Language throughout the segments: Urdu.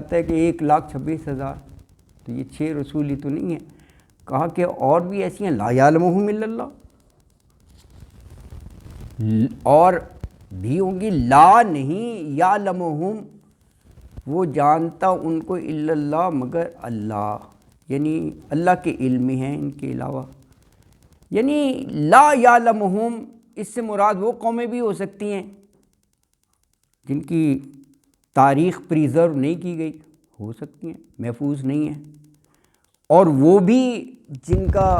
آتا ہے کہ 1,26,000، تو یہ 6 رسول ہی تو نہیں ہیں. کہا کہ اور بھی ایسی ہیں لا یعلمہم الا اللہ، اور بھی ہوں گی لا نہیں یعلمہم، وہ جانتا ان کو الا اللہ مگر اللہ، یعنی اللہ کے علم میں ہیں ان کے علاوہ. یعنی لا یعلمہم اس سے مراد وہ قومیں بھی ہو سکتی ہیں جن کی تاریخ پریزرو نہیں کی گئی، ہو سکتی ہیں محفوظ نہیں ہیں، اور وہ بھی جن کا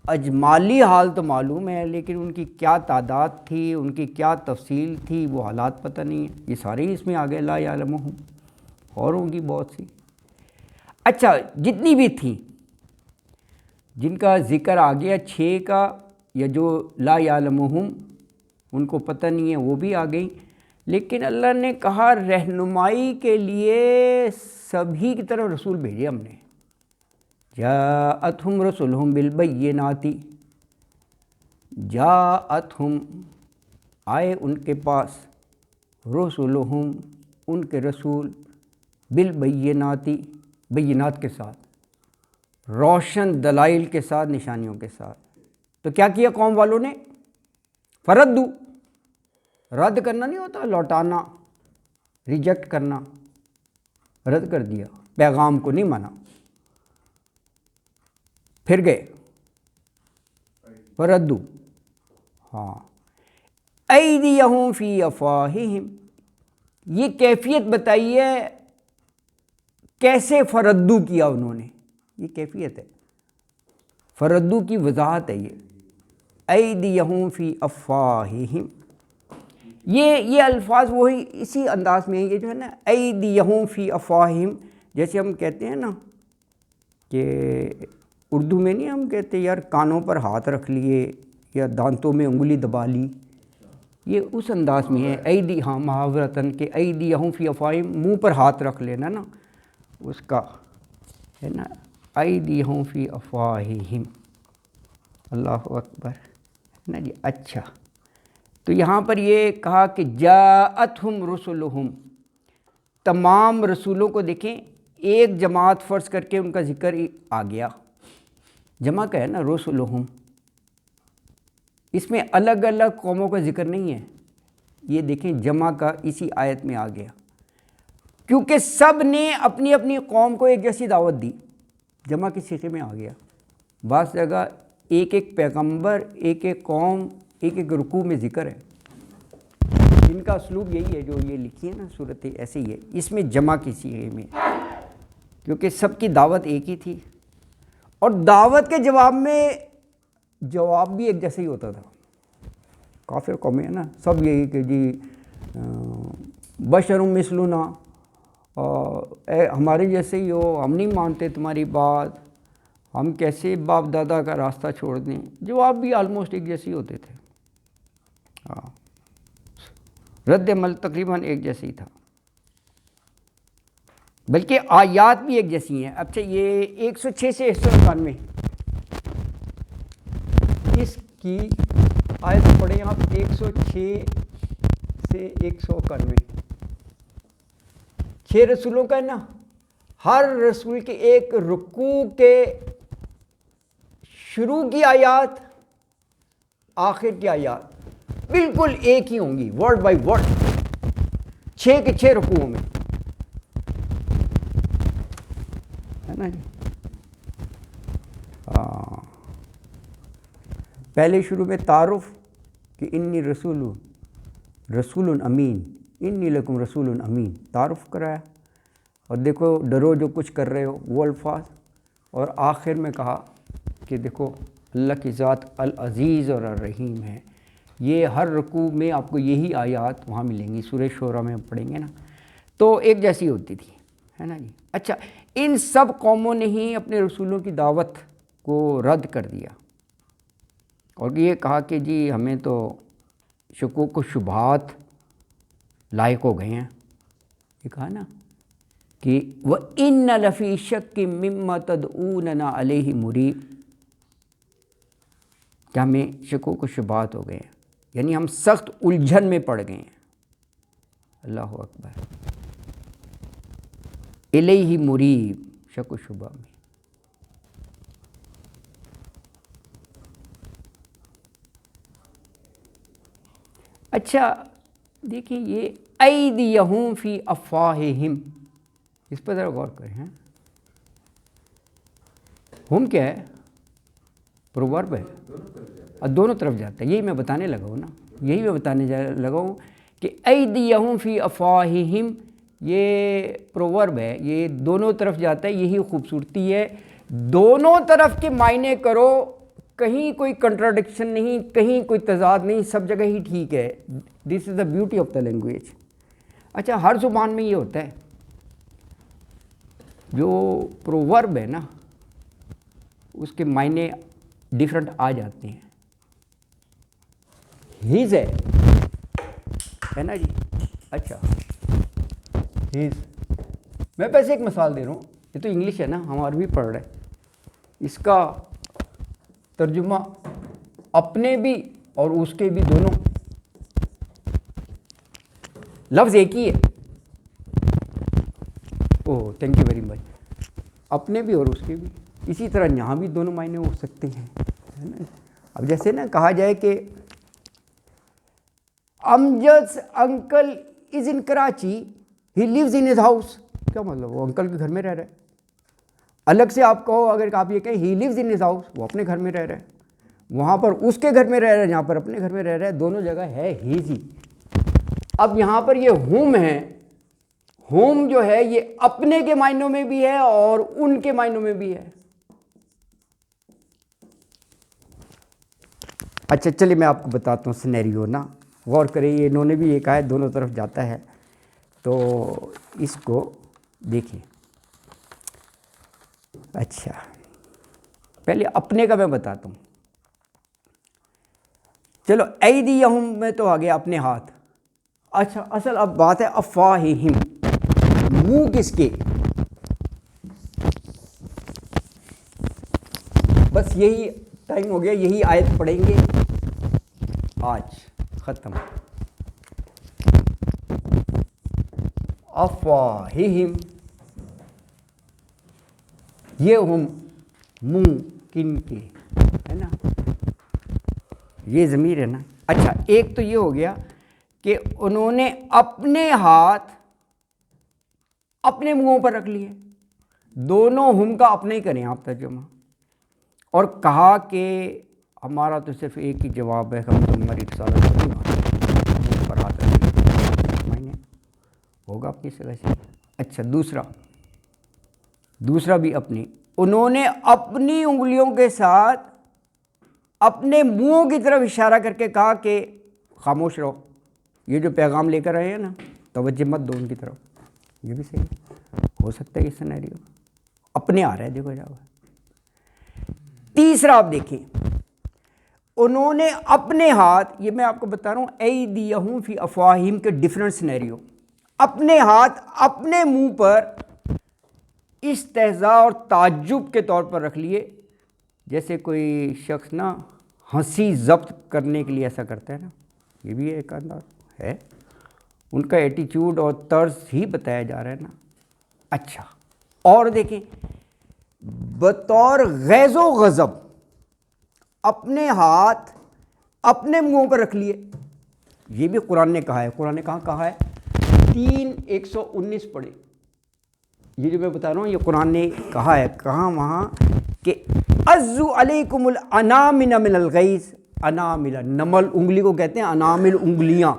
اجمالی حال تو معلوم ہے لیکن ان کی کیا تعداد تھی، ان کی کیا تفصیل تھی، وہ حالات پتہ نہیں ہیں. یہ سارے ہی اس میں آ گئے لا یعلمہم، اور ہوں گی بہت سی. اچھا جتنی بھی تھیں جن کا ذکر آ گیا 6 کا، یا جو لا یعلمہم ان کو پتہ نہیں ہے وہ بھی آ گئی. لیکن اللہ نے کہا رہنمائی کے لیے سبھی کی طرف رسول بھیجے ہم نے. جاءتہم رسلہم بالبینات، جاءتہم آئے ان کے پاس، رسلہم ان کے رسول، بالبینات بینات کے ساتھ، روشن دلائل کے ساتھ، نشانیوں کے ساتھ. تو کیا کیا قوم والوں نے؟ فردو، رد کرنا نہیں ہوتا، لوٹانا، ریجیکٹ کرنا، رد کر دیا، پیغام کو نہیں مانا. پھر گئے فردو، ہاں، ایدیہم فی افواہہم، یہ کیفیت بتائیے کیسے فردو کیا انہوں نے، یہ کیفیت ہے، فردو کی وضاحت ہے یہ. ایدیہم فی افواہہم، یہ الفاظ وہی اسی انداز میں ہیں، یہ جو ہے نا ایدیہم فی افواہہم، جیسے ہم کہتے ہیں نا کہ اردو میں نہیں ہم کہتے یار کانوں پر ہاتھ رکھ لیے یا دانتوں میں انگلی دبا لی، یہ اس انداز میں ہے. ایدی، ہاں محاورتاً کہ ایدیہم فی افواہہم، منہ پر ہاتھ رکھ لینا نا، اس کا ہے نا ایدیہم فی افواہہم. اللہ اکبر، ہے نا جی. اچھا تو یہاں پر یہ کہا کہ جاءتہم رسلہم، تمام رسولوں کو دیکھیں ایک جماعت فرض کر کے ان کا ذکر آ گیا، جمع کا ہے نا رسلہم، اس میں الگ الگ قوموں کا ذکر نہیں ہے. یہ دیکھیں جمع کا اسی آیت میں آ گیا، کیونکہ سب نے اپنی اپنی قوم کو ایک جیسی دعوت دی، جمع کے صیغے میں آ گیا. بعض جگہ ایک ایک پیغمبر، ایک ایک قوم، ایک ایک رکوع میں ذکر ہے. ان کا اسلوب یہی ہے جو یہ لکھی ہے نا صورت، ایسے ہی ہے، اس میں جمع کی صیغے میں، کیونکہ سب کی دعوت ایک ہی تھی، اور دعوت کے جواب میں جواب بھی ایک جیسا ہی ہوتا تھا. کافر قومیں ہیں نا، سب یہی کہ جی بشر مثلنا، اے ہمارے جیسے ہی ہو، ہم نہیں مانتے تمہاری بات، ہم کیسے باپ دادا کا راستہ چھوڑ دیں. جواب بھی آلموسٹ ایک جیسے ہی ہوتے تھے، ہاں، رد عمل تقریباً ایک جیسے ہی تھا، بلکہ آیات بھی ایک جیسی ہیں. اچھا یہ 106 سے 191 اس کی آیت پڑھیں آپ، 106 سے 191. 6 رسولوں کا ہے نا، ہر رسول کے ایک رکوع کے شروع کی آیات، آخر کی آیات بالکل ایک ہی ہوں گی، ورڈ بائی ورڈ، 6 کے 6 رکوعوں میں، ہے نا جی. پہلے شروع میں تعارف کہ انی رسول امین، انی لکم رسول امین، تعارف کرایا، اور دیکھو ڈرو جو کچھ کر رہے ہو، وہ الفاظ، اور آخر میں کہا کہ دیکھو اللہ کی ذات العزیز اور الرحیم ہے. یہ ہر رکوع میں آپ کو یہی آیات وہاں ملیں گی، سورہ شورى میں پڑھیں گے نا، تو ایک جیسی ہوتی تھی، ہے نا جی. اچھا ان سب قوموں نے ہی اپنے رسولوں کی دعوت کو رد کر دیا، اور یہ کہا کہ جی ہمیں تو شکوک و شبہات لاحق ہو گئے ہیں. یہ کہا نا کہ وَإِنَّ لَفِي شَكٍّ مِّمَّا تَدْعُونَنَا عَلَيْهِ مُرِيبٍ، کہ ہمیں شکوک و شبہات ہو گئے ہیں، یعنی ہم سخت الجھن میں پڑ گئے ہیں. اللہ اکبر. الیہ مریب، شک و شبہ میں. اچھا دیکھیں یہ ایدیہم فی افواہہم، اس پر ذرا غور کریں. ہم کیا ہے؟ پروورب ہے، اور دونوں طرف جاتا ہے. یہی میں بتانے لگا ہوں نا، یہی میں بتانے لگا ہوں کہ ایدیہم فی افواہہم یہ پروورب ہے، یہ دونوں طرف جاتا ہے. یہی خوبصورتی ہے، دونوں طرف کے معنی کرو، کہیں کوئی کنٹراڈکشن نہیں، کہیں کوئی تضاد نہیں، سب جگہ ہی ٹھیک ہے. This is the beauty of the language. اچھا ہر زبان میں یہ ہوتا ہے، جو پروورب ہے نا اس کے معنی ڈیفرنٹ آ جاتے ہیں. ہیز ہے نا جی. اچھا ہیز، میں پیسے ایک مثال دے رہا ہوں، یہ تو انگلش ہے نا، ہم عربی پڑھ رہے ہیں. اس کا ترجمہ اپنے بھی اور اس کے بھی، دونوں لفظ ایک ہی ہے. اوہ تھینک یو ویری مچ. اپنے بھی اور اس کے بھی، اسی طرح یہاں بھی دونوں معنی ہو سکتے ہیں. اب جیسے نا کہا جائے کہ امجد's uncle is in Karachi, he lives in his house. کیا مطلب؟ وہ انکل کے گھر میں رہ رہا ہے. الگ سے آپ کہو، اگر آپ یہ کہیں ہی لیوز ان ہز ہاؤس، وہ اپنے گھر میں رہ رہا ہے. وہاں پر اس کے گھر میں رہ رہا ہے، یہاں پر اپنے گھر میں رہ رہا ہے. دونوں جگہ ہے ہیز ہی. اب یہاں پر یہ ہوم ہے، ہوم جو ہے یہ اپنے کے معنوں میں بھی ہے اور ان کے معنوں میں بھی ہے. اچھا چلیے میں آپ کو بتاتا ہوں سینیریو نا، غور کریں. یہ انہوں نے بھی یہ کہا ہے دونوں طرف جاتا ہے، تو اس کو دیکھیں. اچھا پہلے اپنے کا میں بتاتا ہوں. چلو ایدیہم میں تو آ گیا اپنے ہاتھ. اچھا اصل اب بات ہے افواہہم، منہ کس کے؟ بس یہی ٹائم ہو گیا، یہی آیت پڑھیں گے آج، ختم. افواہہم، یہ ہم منہ کن کے، ہے نا، یہ ضمیر ہے نا. اچھا ایک تو یہ ہو گیا کہ انہوں نے اپنے ہاتھ اپنے منہوں پر رکھ لیے. دونوں ہم کا اپنے ہی کریں آپ ترجمہ. اور کہا کہ ہمارا تو صرف ایک ہی جواب ہے، ہم تمہاری رسالت پر ہاتھ رکھیں، ہوگا اپنی جگہ سے. اچھا دوسرا بھی اپنی، انہوں نے اپنی انگلیوں کے ساتھ اپنے منہوں کی طرف اشارہ کر کے کہا کہ خاموش رہو، یہ جو پیغام لے کر آئے ہیں نا توجہ مت دو ان کی طرف. یہ بھی صحیح ہو سکتا ہے یہ سینیریو، اپنے آ رہا ہے دیکھو جاؤ. تیسرا آپ دیکھیں، انہوں نے اپنے ہاتھ، یہ میں آپ کو بتا رہا ہوں ایدیہم فی افواہہم کے ڈیفرنٹ سینیریو. اپنے ہاتھ اپنے منہ پر استہزاء اور تعجب کے طور پر رکھ لیے، جیسے کوئی شخص نا ہنسی ضبط کرنے کے لیے ایسا کرتا ہے نا، یہ بھی ایک انداز ہے. ان کا ایٹیچیوڈ اور طرز ہی بتایا جا رہا ہے نا. اچھا اور دیکھیں، بطور غیظ و غضب اپنے ہاتھ اپنے منہوں پر رکھ لیے. یہ بھی قرآن نے کہا ہے. قرآن نے کہا ہے 3:119 پڑھے. یہ جو میں بتا رہا ہوں یہ قرآن نے کہا ہے. کہاں؟ وہاں کہ عزو علیکم الانامل من الغیظ. انامل، نمل انگلی کو کہتے ہیں، انامل انگلیاں،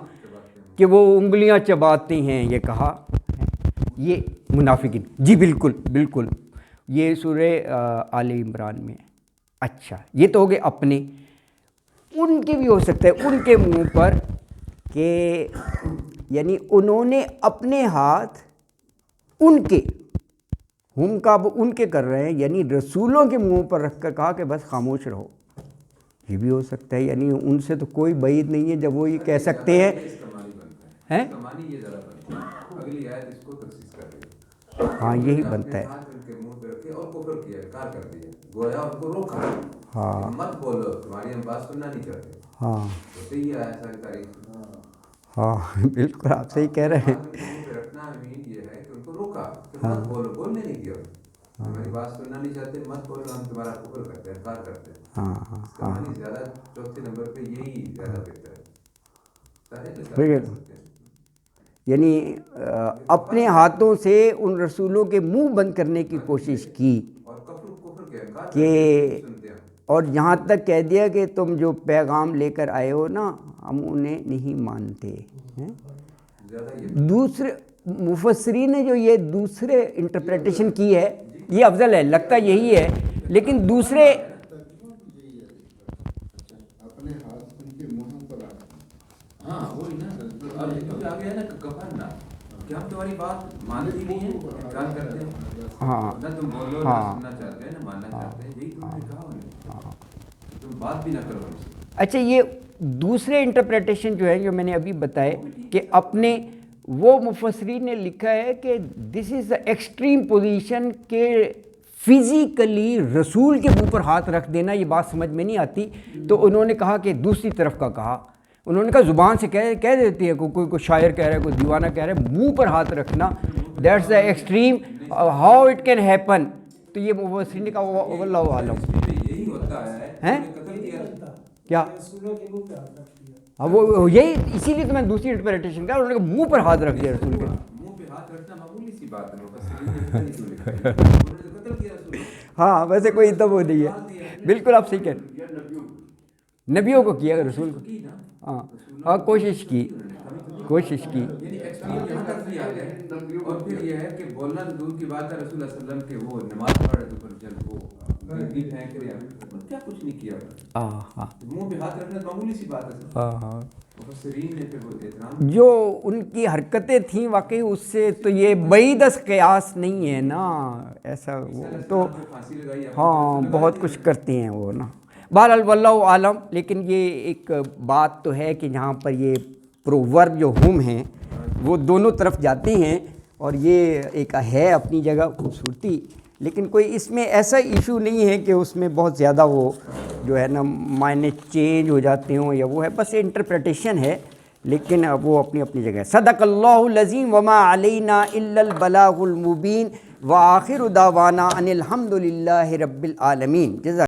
کہ وہ انگلیاں چباتے ہیں. یہ کہا یہ منافقین. جی بالکل یہ سورہ آل عمران میں. اچھا یہ تو ہو گئے اپنے. ان کے بھی ہو سکتا ہے ان کے منہ پر، کہ یعنی انہوں نے اپنے ہاتھ ان کے، ہم کا ان کے کر رہے ہیں، یعنی رسولوں کے منہ پر رکھ کر کہا کہ بس خاموش رہو. یہ بھی ہو سکتا ہے، یعنی ان سے تو کوئی بعید نہیں ہے جب وہ یہ کہہ سکتے ہیں. ہاں یہی بنتا ہے. ہاں ہاں ہاں بالکل آپ صحیح کہہ رہے ہیں. مت بولو، بولنے نہیں دیا، ہماری بات سننا نہیں چاہتے، مت بولو، ہم تمہارا کفر کرتے ہیں، انکار کرتے ہیں. اس کا معنی زیادہ چوتھے نمبر پہ یہی زیادہ بہتر ہے. سارے کے سارے کر سکتے ہیں. یعنی اپنے ہاتھوں سے ان رسولوں کے منہ بند کرنے کی کوشش کی، اور کفر کے انکار کہ سنتے ہیں. اور یہاں تک کہہ دیا کہ تم جو پیغام لے کر آئے ہو نا ہم انہیں نہیں مانتے ہیں. دوسرے مفسرین نے جو یہ دوسرے انٹرپریٹیشن کی ہے یہ افضل ہے، لگتا یہی ہے، لیکن دوسرے اپنے ہاتھ ان کے منہ پر ہاں وہی نا، اور آگے ہے نا کفر نا کہ ہم تمہاری بات مانتے ہی نہیں ہیں، انکار کرتے ہیں. ہاں نہ تم بولو، نہ سننا چاہتے ہیں، نہ ماننا چاہتے ہیں. یہی تم نے کہا انہیں، تم بات بھی نہ کرو ان سے. اچھا یہ دوسرے انٹرپریٹیشن جو ہے جو میں نے ابھی بتائے کہ اپنے وہ مفسرین نے لکھا ہے کہ دس از دا ایکسٹریم پوزیشن کہ فزیکلی رسول کے منہ پر ہاتھ رکھ دینا یہ بات سمجھ میں نہیں آتی، تو انہوں نے کہا کہ دوسری طرف کا کہا، انہوں نے کہا زبان سے کہہ دیتی ہے، کوئی شاعر کہہ رہا ہے، کوئی دیوانہ کہہ رہا ہے، منہ پر ہاتھ رکھنا that's the extreme how it can happen. تو یہ مفسرین نے کہا واللہ عالم. یہی ہوتا ہے کیا ہاں وہ یہی، اسی لیے تو میں دوسری انٹرپریٹیشن کا، انہوں نے منہ پر ہاتھ رکھ دیا رسول کے. منہ پہ ہاتھ رکھنا معمولی سی بات ہے، ہاں ویسے کوئی ادب وہ نہیں ہے، بالکل آپ صحیح کہہ رہے ہیں. نبیوں کو کیا رسول کو، ہاں اور کوشش کی. اور پھر یہ ہے کہ بولنا تو دور کی بات ہے، رسول اللہ علیہ وسلم کے وہ نماز پڑھ رہے تو پھر جب وہ گردی پھینک رہے ہیں کیا کچھ نہیں کیا، منہ پہ ہاتھ رکھنا معمولی سی بات ہے. مفسرین نے پھر وہ احترام جو ان کی حرکتیں تھیں واقعی اس سے تو یہ بعید از قیاس نہیں ہے نا، ایسا وہ تو ہاں بہت کچھ کرتے ہیں وہ نا. بہرحال واللہ عالم. لیکن یہ ایک بات تو ہے کہ جہاں پر یہ پروورب جو ہم ہیں وہ دونوں طرف جاتے ہیں، اور یہ ایک ہے اپنی جگہ خوبصورتی، لیکن کوئی اس میں ایسا ایشو نہیں ہے کہ اس میں بہت زیادہ وہ جو ہے نا معنی چینج ہو جاتے ہوں یا وہ ہے، بس انٹرپریٹیشن ہے، لیکن وہ اپنی اپنی جگہ ہے. صدق اللہ العظیم وما علینا الا البلاغ المبین وآخر دعوانا ان الحمد للہ رب العالمین. جزاک